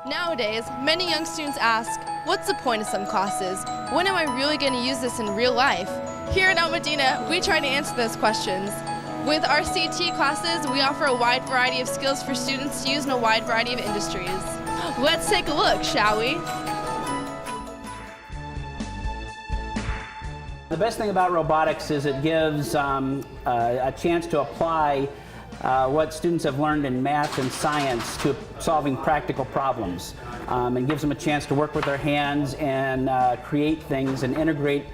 Nowadays, many young students ask, what's the point of some classes? When am I really going to use this in real life? Here at Modena, we try to answer those questions. With our CT classes, we offer a wide variety of skills for students to use in a wide variety of industries. Let's take a look, shall we? The best thing about robotics is it gives a chance to apply what students have learned in math and science to solving practical problems, and gives them a chance to work with their hands and create things and integrate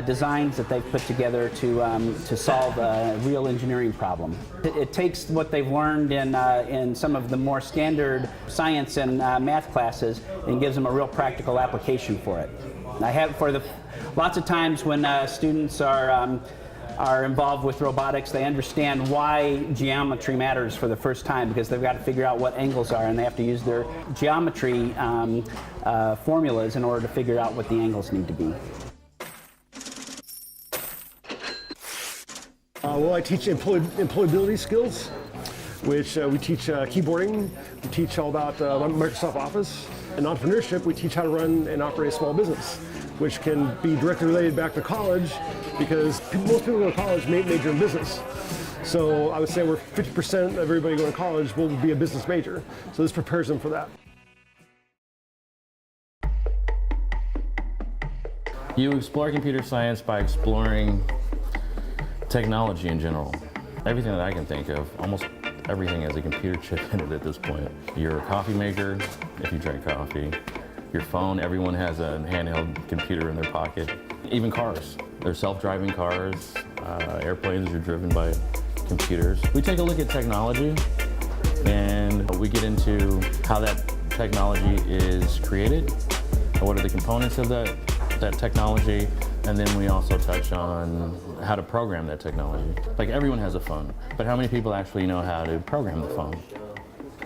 designs that they've put together to solve a real engineering problem. It takes what they've learned in some of the more standard science and math classes and gives them a real practical application for it. Lots of times when students are involved with robotics, they understand why geometry matters for the first time, because they've got to figure out what angles are, and they have to use their geometry formulas in order to figure out what the angles need to be. Well, I teach employability skills, which we teach keyboarding, we teach all about Microsoft Office. In entrepreneurship, we teach how to run and operate a small business, which can be directly related back to college, because most people go to college major in business. So I would say we're 50% of everybody going to college will be a business major. So this prepares them for that. You explore computer science by exploring technology in general. Everything that I can think of, almost everything has a computer chip in it at this point. Your coffee maker, if you drink coffee. Your phone, everyone has a handheld computer in their pocket. Even cars. There's self-driving cars. Airplanes are driven by computers. We take a look at technology and we get into how that technology is created, what are the components of that technology, and then we also touch on how to program that technology. Like, everyone has a phone, but how many people actually know how to program the phone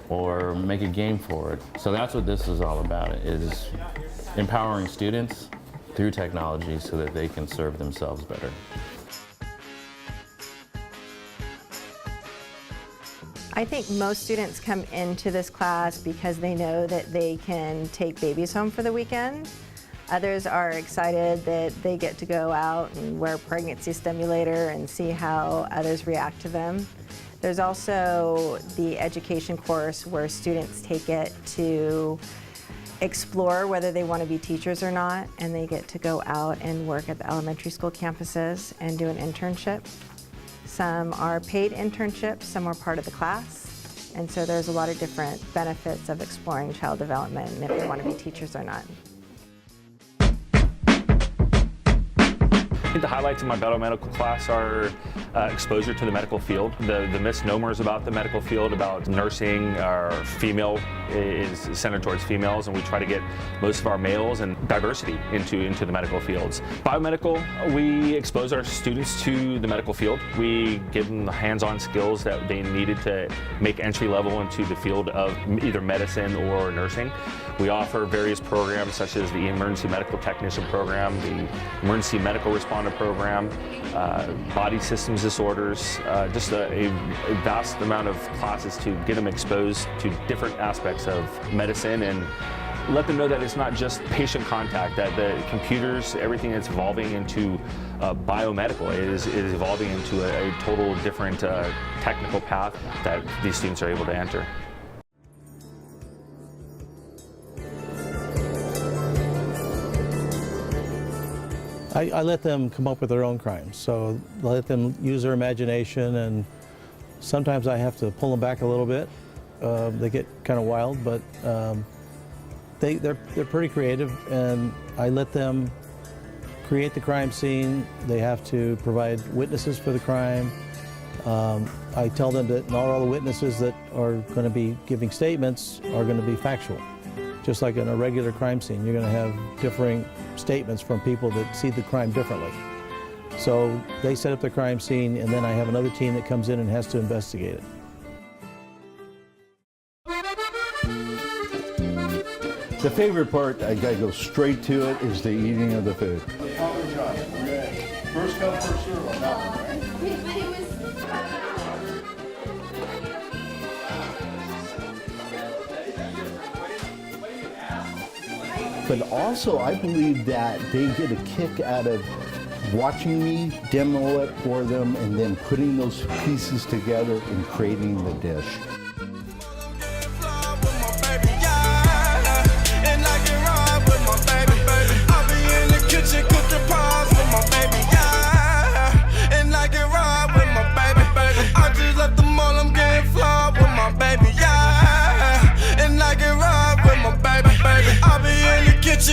or make a game for it? So that's what this is all about, is empowering students through technology so that they can serve themselves better. I think most students come into this class because they know that they can take babies home for the weekend. Others are excited that they get to go out and wear a pregnancy stimulator and see how others react to them. There's also the education course where students take it to explore whether they want to be teachers or not, and they get to go out and work at the elementary school campuses and do an internship. Some are paid internships, some are part of the class, and so there's a lot of different benefits of exploring child development and if they want to be teachers or not. I think the highlights of my biomedical class are exposure to the medical field. The misnomers about the medical field, about nursing, are female, is centered towards females, and we try to get most of our males and diversity into the medical fields. Biomedical, we expose our students to the medical field. We give them the hands-on skills that they needed to make entry level into the field of either medicine or nursing. We offer various programs such as the Emergency Medical Technician Program, the Emergency Medical Responder Program, body systems disorders, just a vast amount of classes to get them exposed to different aspects of medicine and let them know that it's not just patient contact, that the computers, everything that's evolving into biomedical is evolving into a total different technical path that these students are able to enter. I let them come up with their own crimes, so I let them use their imagination, and sometimes I have to pull them back a little bit. They get kind of wild, but they're pretty creative, and I let them create the crime scene. They have to provide witnesses for the crime. I tell them that not all the witnesses that are going to be giving statements are going to be factual. Just like in a regular crime scene, you're going to have differing statements from people that see the crime differently. So they set up the crime scene, and then I have another team that comes in and has to investigate it. The favorite part, I gotta go straight to it, is the eating of the food. First come, first serve on that one, right? but also I believe that they get a kick out of watching me demo it for them and then putting those pieces together and creating the dish.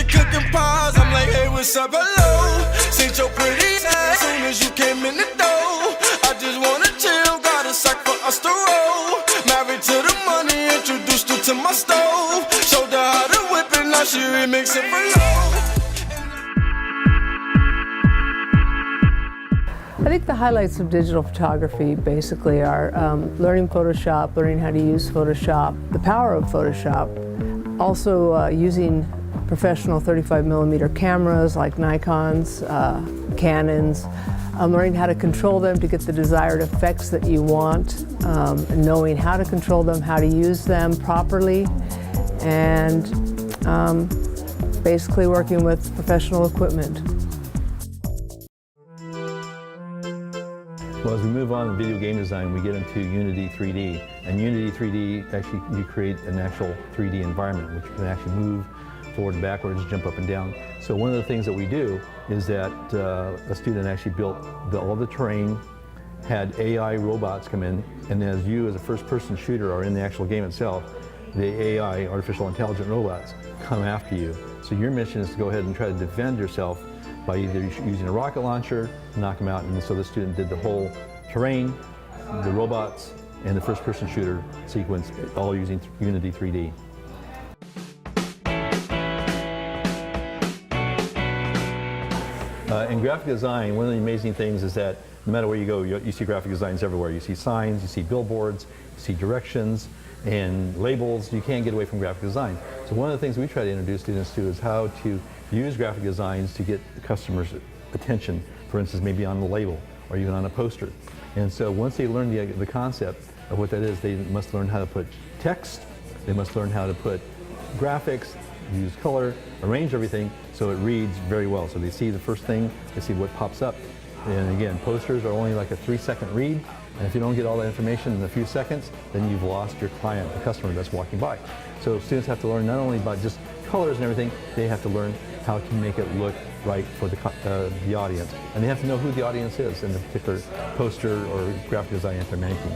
Cooking pies, I'm like, hey, what's up, hello? Seen your pretty ass soon as you came in the door. I just wanna chill, got a sack for us to roll. Married to the money, introduced her to my stove. Showed her how to whip it, now she remix it for low. I think the highlights of digital photography basically are learning Photoshop, learning how to use Photoshop, the power of Photoshop, also using professional 35mm cameras like Nikons, Canons, learning how to control them to get the desired effects that you want, knowing how to control them, how to use them properly, and basically working with professional equipment. Well, as we move on in video game design, we get into Unity 3D. And Unity 3D, actually, you create an actual 3D environment, which can actually move forward and backwards, jump up and down. So one of the things that we do is that a student actually built all the terrain, had AI robots come in, and as you as a first-person shooter are in the actual game itself, the AI, artificial intelligent robots, come after you. So your mission is to go ahead and try to defend yourself by either using a rocket launcher, knock them out, and so the student did the whole terrain, the robots, and the first-person shooter sequence, all using Unity 3D. In graphic design, one of the amazing things is that no matter where you go, you see graphic designs everywhere. You see signs, you see billboards, you see directions and labels. You can't get away from graphic design. So one of the things we try to introduce students to is how to use graphic designs to get the customer's attention, for instance, maybe on the label or even on a poster. And so once they learn the concept of what that is, they must learn how to put text, they must learn how to put graphics, use color, arrange everything so it reads very well. So they see the first thing, they see what pops up. And again, posters are only like a 3-second read, and if you don't get all that information in a few seconds, then you've lost your client, the customer that's walking by. So students have to learn not only about just colors and everything, they have to learn how to make it look right for the audience. And they have to know who the audience is in the particular poster or graphic design that they're making.